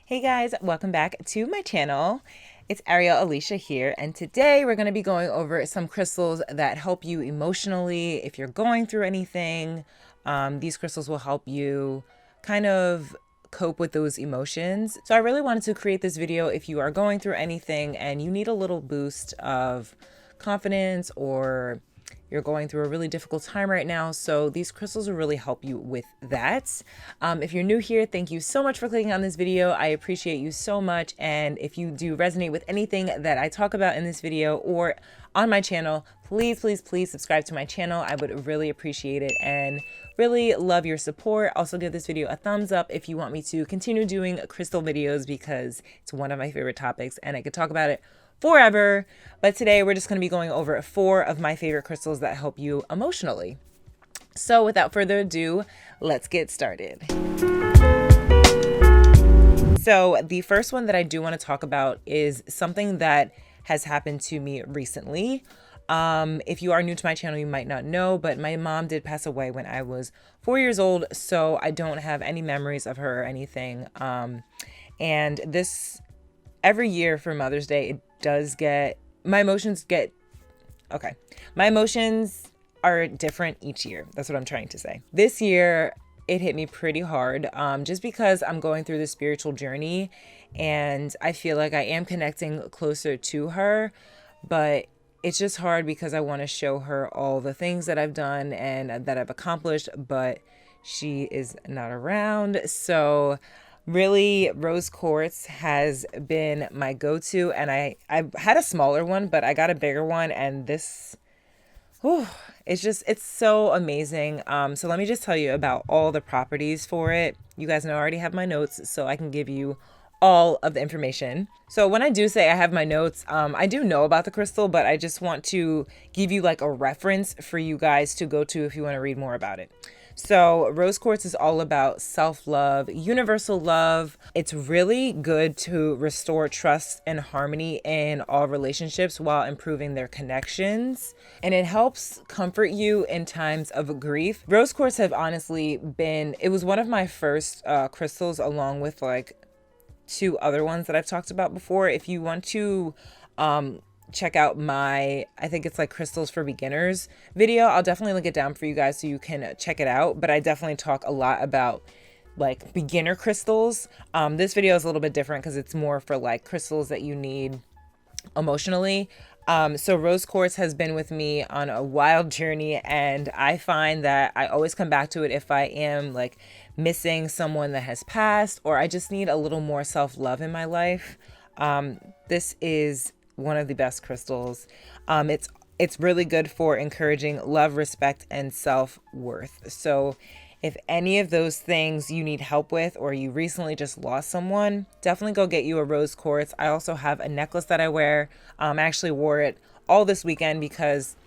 Hey guys, welcome back to my channel. It's Aryelle Alysha here, and today we're going to be going over some crystals that help you emotionally if you're going through anything. These crystals will help you kind of cope with those emotions. So I really wanted to create this video if you are going through anything and you need a little boost of confidence, or you're going through a really difficult time right now. So these crystals will really help you with that. If you're new here, thank you so much for clicking on this video. I appreciate you so much. And if you do resonate with anything that I talk about in this video or on my channel, please subscribe to my channel. I would really appreciate it and really love your support. Also give this video a thumbs up if you want me to continue doing crystal videos, because it's one of my favorite topics and I could talk about it forever. But today we're just going to be going over 4 of my favorite crystals that help you emotionally. So without further ado, let's get started. So the first one that I do want to talk about is something that has happened to me recently. If you are new to my channel, you might not know, but my mom did pass away when I was 4 years old, so I don't have any memories of her or anything. And this, every year for Mother's Day, it does get, my emotions are different each year. That's what I'm trying to say. This year, it hit me pretty hard, just because I'm going through this spiritual journey and I feel like I am connecting closer to her, but it's just hard because I want to show her all the things that I've done and that I've accomplished, but she is not around. So really, rose quartz has been my go-to, and I had a smaller one, but I got a bigger one, and this, it's so amazing. So let me just tell you about all the properties for it. You guys know I already have my notes, so I can give you all of the information. So when I do say I have my notes, I do know about the crystal, but I just want to give you like a reference for you guys to go to if you want to read more about it. So rose quartz is all about self-love, universal love. It's really good to restore trust and harmony in all relationships while improving their connections. And it helps comfort you in times of grief. Rose quartz have honestly been, it was one of my first crystals, along with like 2 other ones that I've talked about before. If you want to check out my, I think it's like crystals for beginners video, I'll definitely link it down for you guys so you can check it out. But I definitely talk a lot about like beginner crystals. This video is a little bit different because it's more for like crystals that you need emotionally. So rose quartz has been with me on a wild journey, and I find that I always come back to it if I am like missing someone that has passed, or I just need a little more self-love in my life. This is one of the best crystals. It's really good for encouraging love, respect, and self-worth. So if any of those things you need help with, or you recently just lost someone, definitely go get you a rose quartz. I also have a necklace that I wear. I actually wore it all this weekend because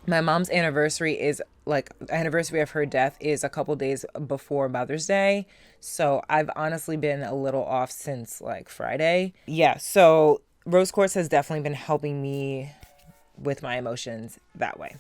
my mom's anniversary is like, anniversary of her death is a couple days before Mother's Day. So I've honestly been a little off since like Friday. Yeah, so rose quartz has definitely been helping me with my emotions that way.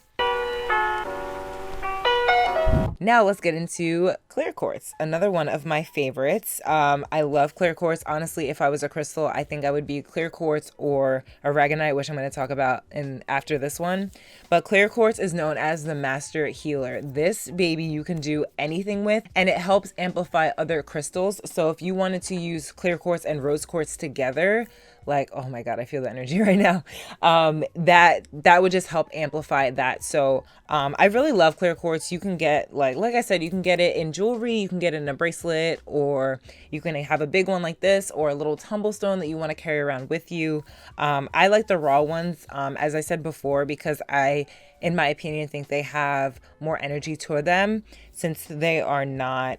Now let's get into clear quartz, another one of my favorites. I love clear quartz. Honestly, if I was a crystal, I think I would be clear quartz or Aragonite, which I'm going to talk about after this one. But clear quartz is known as the master healer. This baby you can do anything with, and it helps amplify other crystals. So if you wanted to use clear quartz and rose quartz together, like, oh my God, I feel the energy right now. That would just help amplify that. So I really love clear quartz. You can get, like I said, you can get it in jewelry, you can get it in a bracelet, or you can have a big one like this, or a little tumble stone that you want to carry around with you. I like the raw ones, as I said before, because I, in my opinion, think they have more energy to them since they are not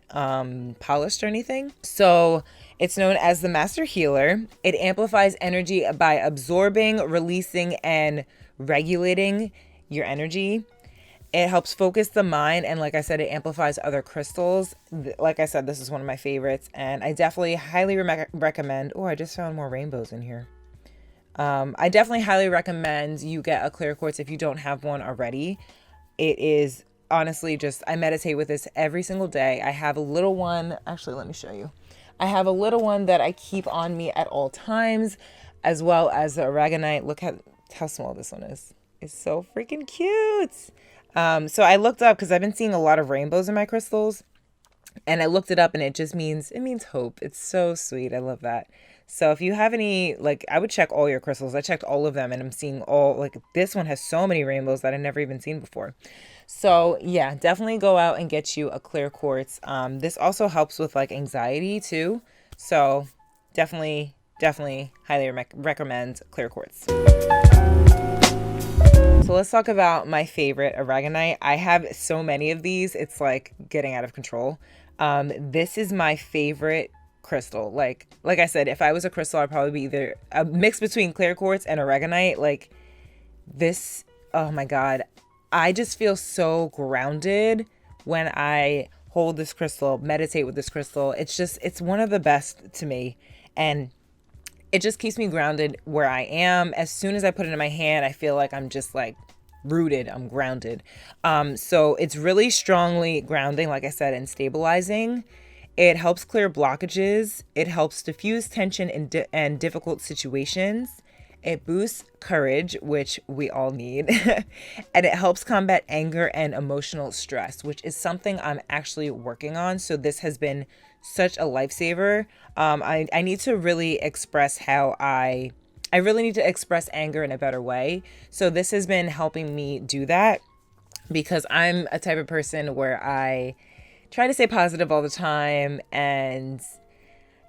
polished or anything. So it's known as the master healer. It amplifies energy by absorbing, releasing, and regulating your energy. It helps focus the mind, and like I said, it amplifies other crystals. Like I said, this is one of my favorites, and I definitely highly recommend. Oh, I just found more rainbows in here. I definitely highly recommend you get a clear quartz if you don't have one already. It is honestly just, I meditate with this every single day. I have a little one. Actually, let me show you. I have a little one that I keep on me at all times, as well as the Aragonite. Look at how small this one is. It's so freaking cute. So I looked up because I've been seeing a lot of rainbows in my crystals, and I looked it up, and it means hope. It's so sweet. I love that. So if you have any, like, I would check all your crystals. I checked all of them, and I'm seeing all, like, this one has so many rainbows that I've never even seen before. So yeah, definitely go out and get you a clear quartz. This also helps with like anxiety too. So definitely highly recommend clear quartz. So let's talk about my favorite Aragonite. I have so many of these. It's like getting out of control. This is my favorite crystal. Like I said, if I was a crystal, I'd probably be either a mix between clear quartz and Aragonite. Like this, oh my God. I just feel so grounded when I hold this crystal, meditate with this crystal. It's one of the best to me. And it just keeps me grounded where I am. As soon as I put it in my hand, I feel like I'm just like rooted. I'm grounded. So it's really strongly grounding, like I said, and stabilizing. It helps clear blockages. It helps diffuse tension in difficult situations. It boosts courage, which we all need. And it helps combat anger and emotional stress, which is something I'm actually working on. So this has been such a lifesaver. I need to really express how I really need to express anger in a better way. So this has been helping me do that, because I'm a type of person where I try to stay positive all the time, and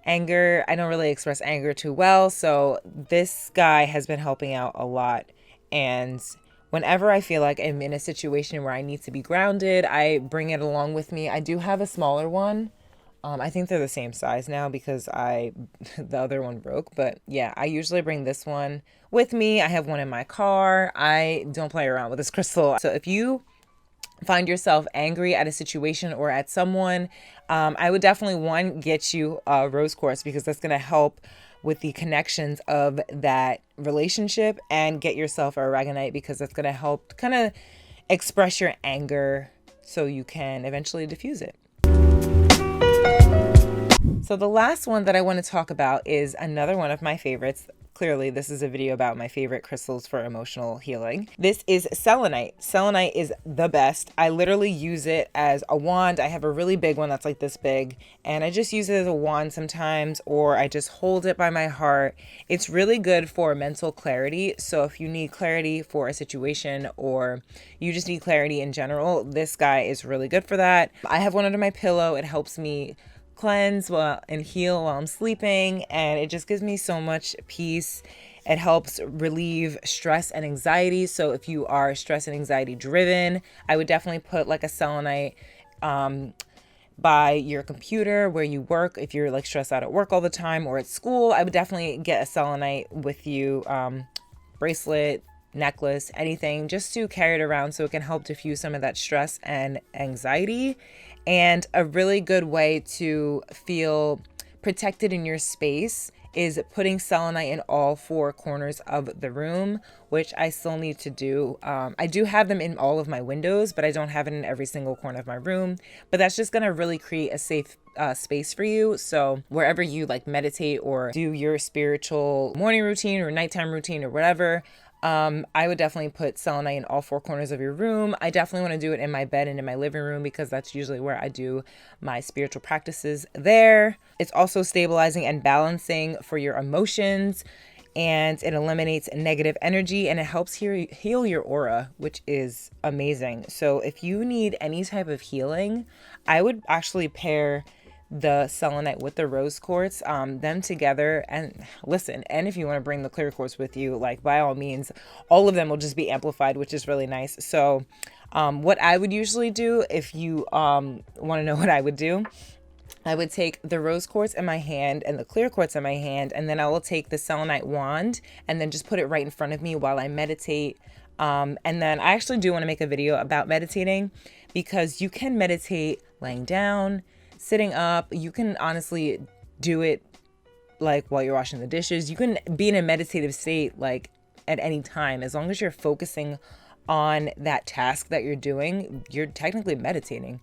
anger, I don't really express anger too well. So this guy has been helping out a lot. And whenever I feel like I'm in a situation where I need to be grounded, I bring it along with me. I do have a smaller one. I think they're the same size now because the other one broke. But yeah, I usually bring this one with me. I have one in my car. I don't play around with this crystal. So if you find yourself angry at a situation or at someone, I would definitely get you rose quartz, because that's going to help with the connections of that relationship, and get yourself a Aragonite, because that's going to help kind of express your anger so you can eventually diffuse it. So the last one that I want to talk about is another one of my favorites. Clearly, this is a video about my favorite crystals for emotional healing. This is selenite. Selenite is the best. I literally use it as a wand. I have a really big one that's like this big, and I just use it as a wand sometimes, or I just hold it by my heart. It's really good for mental clarity. So if you need clarity for a situation, or you just need clarity in general, this guy is really good for that. I have one under my pillow. It helps me cleanse and heal while I'm sleeping, and it just gives me so much peace. It helps relieve stress and anxiety. So if you are stress and anxiety driven, I would definitely put like a selenite by your computer where you work. If you're like stressed out at work all the time or at school, I would definitely get a selenite with you, bracelet, necklace, anything, just to carry it around so it can help diffuse some of that stress and anxiety. And a really good way to feel protected in your space is putting selenite in all four corners of the room, which I still need to do. I do have them in all of my windows, but I don't have it in every single corner of my room. But that's just going to really create a safe space for you. So wherever you like meditate or do your spiritual morning routine or nighttime routine or whatever, I would definitely put selenite in all four corners of your room. I definitely want to do it in my bed and in my living room, because that's usually where I do my spiritual practices there. It's also stabilizing and balancing for your emotions, and it eliminates negative energy, and it helps heal your aura, which is amazing. So if you need any type of healing, I would actually pair the selenite with the rose quartz, them together. And listen, and if you want to bring the clear quartz with you, like by all means, all of them will just be amplified, which is really nice. So what I would usually do, if you want to know what I would do, I would take the rose quartz in my hand and the clear quartz in my hand, and then I will take the selenite wand and then just put it right in front of me while I meditate. And then I actually do want to make a video about meditating, because you can meditate laying down, sitting up. You can honestly do it like while you're washing the dishes. You can be in a meditative state like at any time, as long as you're focusing on that task that you're doing, you're technically meditating.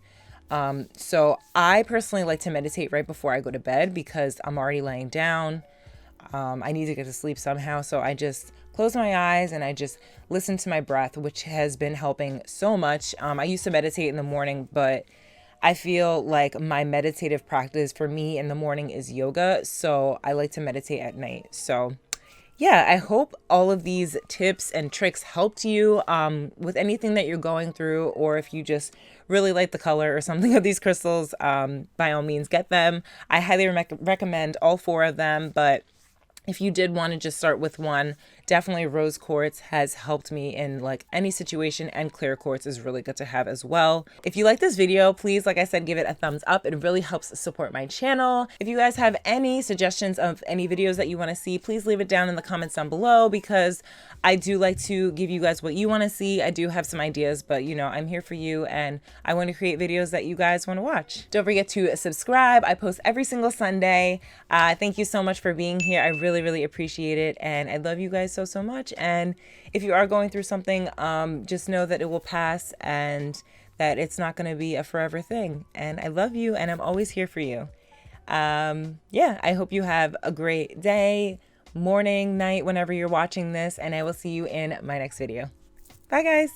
So I personally like to meditate right before I go to bed because I'm already laying down. I need to get to sleep somehow. So I just close my eyes and I just listen to my breath, which has been helping so much. I used to meditate in the morning, but I feel like my meditative practice for me in the morning is yoga. So I like to meditate at night. So yeah, I hope all of these tips and tricks helped you with anything that you're going through, or if you just really like the color or something of these crystals, by all means get them. I highly recommend all 4 of them, but if you did want to just start with one, definitely rose quartz has helped me in like any situation, and clear quartz is really good to have as well. If you like this video, please, like I said, give it a thumbs up. It really helps support my channel. If you guys have any suggestions of any videos that you want to see, please leave it down in the comments down below, because I do like to give you guys what you want to see. I do have some ideas, but you know, I'm here for you and I want to create videos that you guys want to watch. Don't forget to subscribe. I post every single Sunday. Thank you so much for being here. I really appreciate it, and I love you guys so much. And if you are going through something, just know that it will pass and that it's not going to be a forever thing. And I love you, and I'm always here for you. Yeah, I hope you have a great day, morning, night, whenever you're watching this, and I will see you in my next video. Bye, guys.